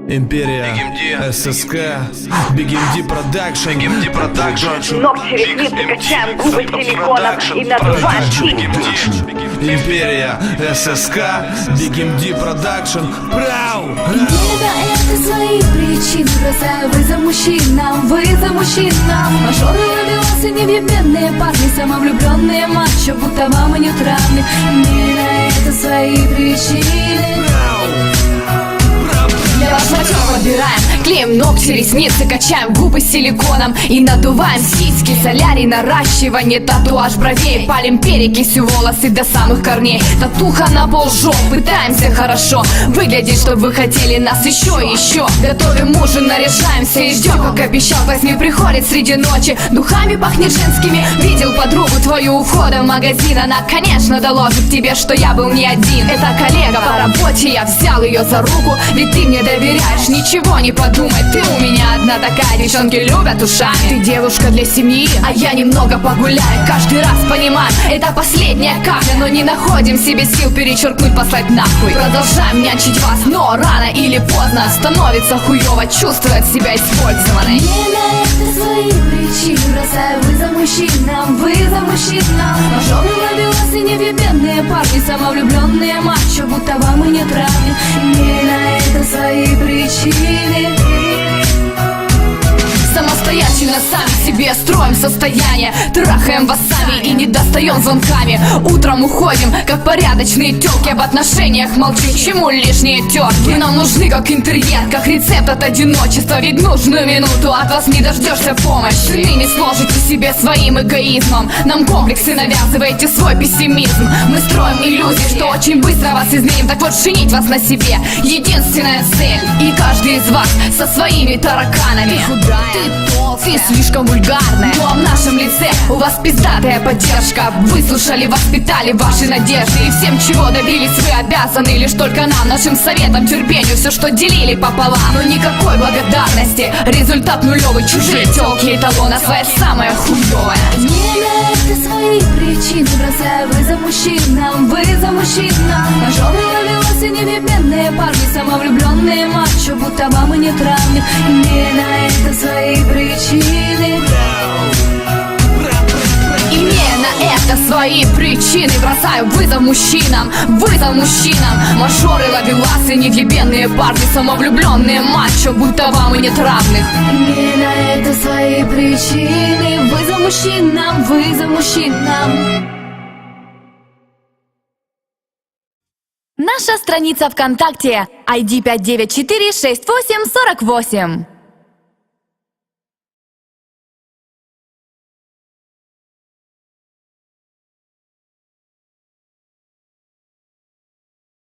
Империя, ССК, BigMD Production, Ногти, ресницы, качаем губы силиконом и надуваем щеки. Империя, ССК, BigMD Production, Прау! Имея на это свои причины, бросаю вызов мужчинам, Мажоры, ловелосы, невъебенные парни, самовлюбленные мачо, будто вам и нет равных. Имея на это свои причины. Для вас мочу выбираем, клеим ногти, ресницы, качаем губы силиконом и надуваем сиськи. Солярий, наращивание, татуаж бровей, палим перекисью волосы до самых корней. Татуха на полжоп, пытаемся хорошо выглядеть, чтобы вы хотели нас еще и еще. Готовим ужин, наряжаемся и ждем, как обещал. Возьми, приходит среди ночи, духами пахнет женскими. Видел подругу твою у входа в магазин, она, конечно, доложит тебе, что я был не один. Это коллега по работе, я взял ее за руку, ведь ты мне доверяешь, ничего не подумай. Ты у меня одна такая, девчонки любят ушами. Ты девушка для семьи, а я немного погуляю. Каждый раз понимаю, это последняя капля, но не находим себе сил перечеркнуть, послать нахуй. Продолжаем нянчить вас, но рано или поздно становится хуёво чувствовать себя использованной. Имея на это свои причины, бросаю вызов мужчинам, Мажоры, ловелосы, невъебенные парни, самовлюбленные мачо, будто вам и нет равных. Имея на это свои причины. Самостоятельно сами себе строим состояние, трахаем вас сами и не достаем звонками. Утром уходим, как порядочные тёлки, об отношениях молчим, чему лишние тёрки. Вы нам нужны как интерьер, как рецепт от одиночества, ведь нужную минуту от вас не дождешься помощи. Вы не сложите себе своим эгоизмом, нам комплексы навязываете, свой пессимизм. Мы строим иллюзии, что очень быстро вас изменим, так вот женить вас на себе единственная цель. И каждый из вас со своими тараканами. Ты худая, ты слишком вульгарная, но в нашем лице у вас пиздатая поддержка. Выслушали, воспитали ваши надежды, и всем, чего добились, вы обязаны лишь только нам, нашим советам, терпению, все, что делили пополам. Но никакой благодарности, результат нулевый. Чужие тёлки, эталон, а своя самая хуёвая. Имея на это свои причины, бросаю вызов мужчинам, Мажоры, ловелосы, невъебенные парни, самовлюбленные мачо, будто вам и нет равных. Имея на это свои причины. Имея на это свои причины, бросаю вызов мужчинам, Мажоры, ловеласы, невъебенные парни, самовлюбленные мачо, будто вам и нет равных. Имея на это свои причины, вызов мужчинам. Наша страница ВКонтакте ID 5946848.